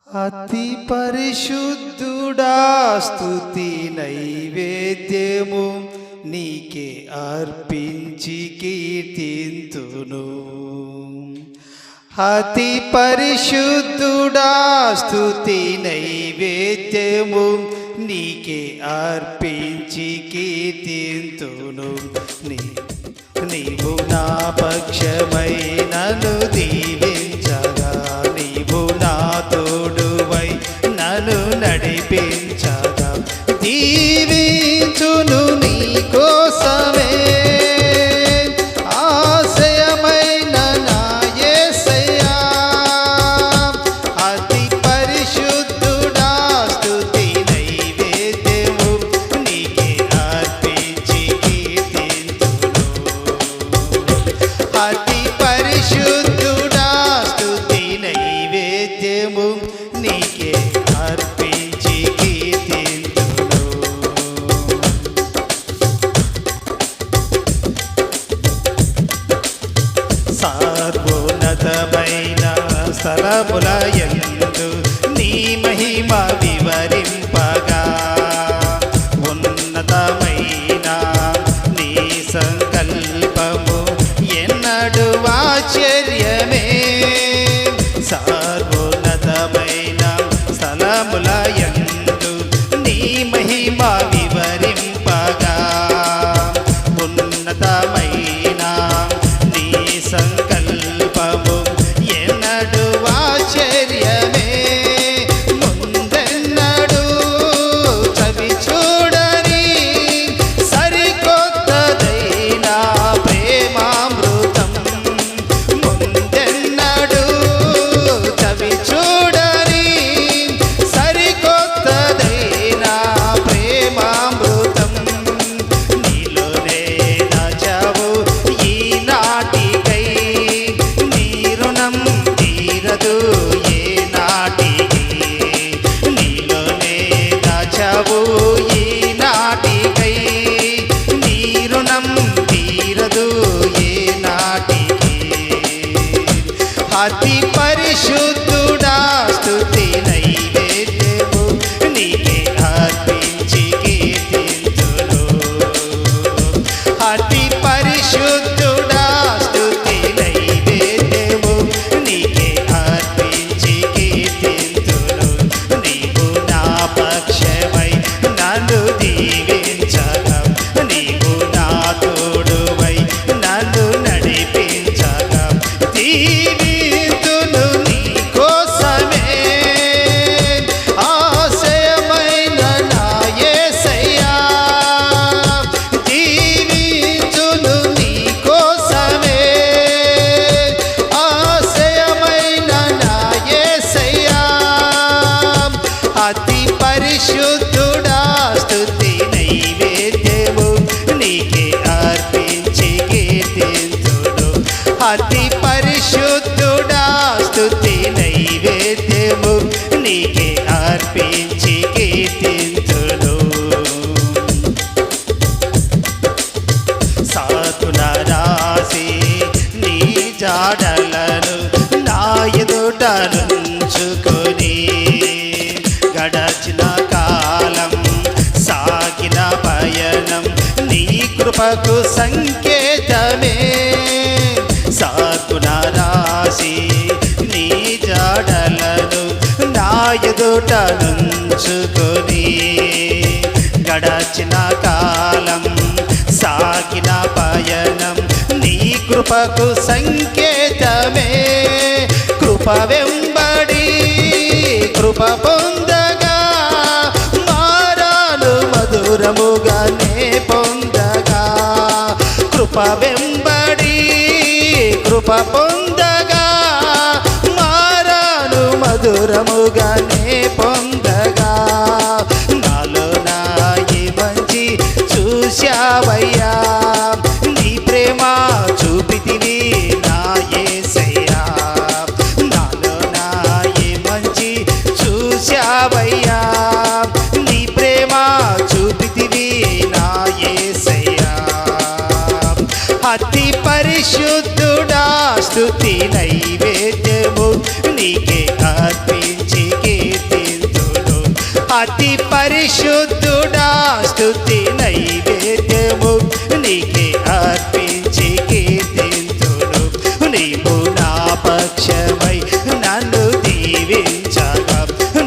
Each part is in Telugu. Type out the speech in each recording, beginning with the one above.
అతి పరిశుద్ధుడా స్తుతి నైవేద్యము నీకే అర్పించి కీర్తింతును. అతి పరిశుద్ధుడా స్తుతి నైవేద్యము నీకే అర్పించి కీర్తింతును. నీవు నా పక్షమై నన్ను దీవించగా, నీవు నా తోడువై నన్ను నడిపించగా, దీవించును నీ కోసమే ఆశయమైన నా యేసయ్యా. అతి పరిశుద్ధుడా స్తుతి నైవేద్యము నీకే అర్పించి కీర్తింతును. అతి పరిశుద్ధుడా స్తుతి నైవేద్యము నీకే అర్పించి కీర్తింతును. సర్వోన్నతమైన స్థలముల యందు నీ మహిమ వివరింపగా, ఉన్నతమైన నీ సంకల్పము ఎన్నడు ఆశ్చర్యమే. సర్వోన్నతమైన స్థలముల యందు నీ మహిమ వివరింపగా, ఉన్నతమైన నీ సంకల్పము ఎన్నడు ఆశ్చర్యమే. ముందెన్నడు చవి చూడని సరికొత్తదైన ప్రేమామృతం, ముందెన్నడు చవి చూడని సరికొత్తదైన ప్రేమామృతం నీలోనే దాచావు ఈనాటికై. నీ రుణం తీరదు ఏ నాటికి, నీలోనే దాచావు ఈనాటికై. నీ రుణం తీరదు ఏ నాటికి. అతి పరిశుద్ధుడా స్తుతి నైవేద్యము నీకే అర్పించి కీర్తింతును. అతి పరిశుద్ధుడా స్తుతి నైవేద్యము నీకే అర్పించి కీర్తింతును. నీవు నా పక్షమై నన్ను దీవించగా, నీవు నా తోడువై నన్ను నడిపించగా, దీవింతును నీ కోసమే ఆశయమైన నా యేసయ్యా. దీవించును నీ కోసమే ఆశయమైన నా యేసయ్యా. అతి పరిశుద్ధుడా స్తుతి నైవేద్యము నీకే అర్పించి కీర్తింతును. అతి పరిశుద్ధుడా స్తుతి నైవేద్యము నీకే అర్పించి కీర్తింతును. సాతున రాసి నీ జాడలను నా ఎదుట నుంచుకొని, గడచిన కాలం సాగిన పయనం నీ కృపకు సంకేతమే. సాతున రాసి నీ జాడలను నా ఎదుట నుంచుకొని, గడచిన కాలం సాగిన పయనం నీ కృపకు సంకేతమే. కృప వెంబడి కృప పొందగా, మారాను మధురముగానే పొందగా. కృప వెంబడి కృప పొందగా, మారాను మధురముగానే పొందగా. నాలో నా ఈ మంచి చూశావయ్యా, నీ ప్రేమ చూపితివి నా యేసయ్యా. నాలో నా ఈ మంచి చూశావయ్యా, నీ ప్రేమ చూపితివి నా యేసయ్యా. అతి పరిశుద్ధుడా స్తుతి నైవేద్యము నీకే అర్పించి అతి పరిశుద్ధుడా స్తుతి నైవేద్యము నీకే అర్పించి కీర్తింతును. నీవు నా పక్షమై నన్ను దీవించగా,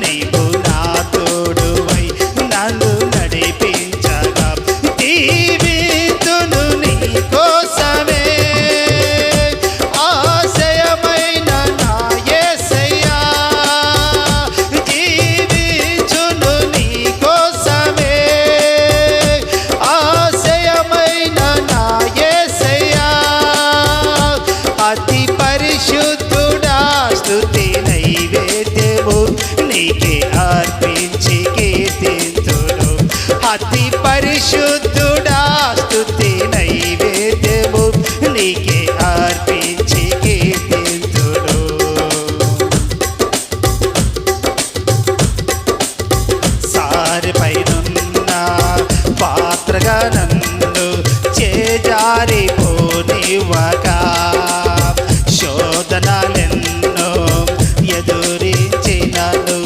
నీవు నా తోడువై నన్ను నడిపించగా, దీవితును నీ కోసమే ఆశయమైన నా యేసయ్యా. జీవించును నీ కోసమే ఆశయమైన నా యేసయ్యా. అతి పరిశుద్ధుడా స్తుతి నైవేద్యము నీకే అర్పించి కీర్తింతును. అతి పరిశుద్ధుడా స్తుతి నైవేద్యము నీకే అర్పించి కీర్తింతును. సారిపైనున్న పాత్రగా నన్ను చేజారిపోనివ్వక, శోధనలెన్నో ఎదురించినను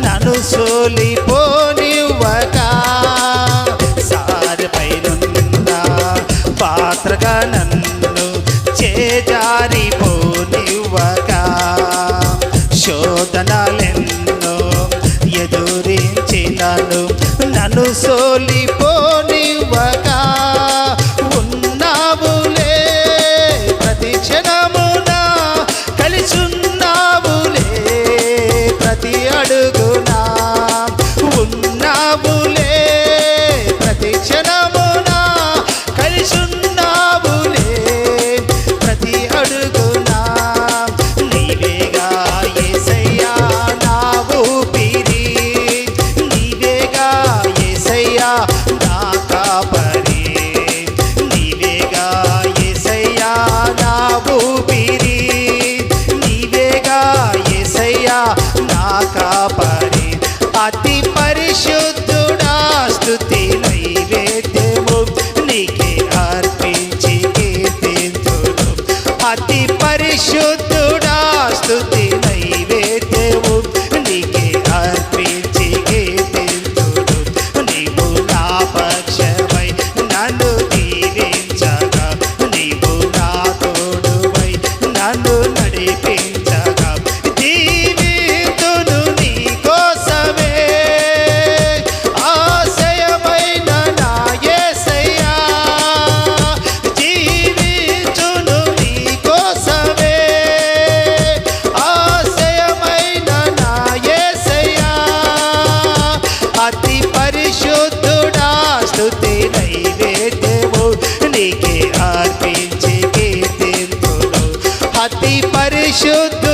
నన్ను సోలిపోనివ్వక, సారిపైనున్న పాత్రగా నన్ను చేజారిపోనివ్వక, శోధనలెన్నో ఎదురించినను నన్ను సోలిపోనివ్వక, ఉన్నావులే ప్రతి క్షణమున, కలిసున్నావులే ప్రతి అడుగునా, ఉన్నావులే ప్రతి క్షణమున, కలిసున్నావులే ప్రతి అడుగునా. నీవేగా యేసయ్యా నా ఊపిరి, నీవేగా యేసయ్యా నా కాపరి, నీవేగా యేసయ్యా నా ఊపిరి, నీవేగా యేసయ్యా నా కాపరి. అతి పరిశుద్ధుడా స్తుతి నైవేద్యము నీకే అర్పించి కీర్తింతును. అతి పరిశుద్ధుడా స్తుతి నైవేద్యము నీకే అర్పించి కీర్తింతును. నీవు నా పక్షమై నన్ను దీవించగా, నీవు నా తోడువై నన్ను నడిపించగా, దీవితును నీ కోసమే ఆశయమైన నా యేసయ్యా. జీవించును నీ కోసమే ఆశయమైన నా యేసయ్యా. అతి పరిశుద్ధుడా స్తుతి నైవేద్యము నీకే అర్పించి కీర్తింతును. అతి పరిశుద్ధ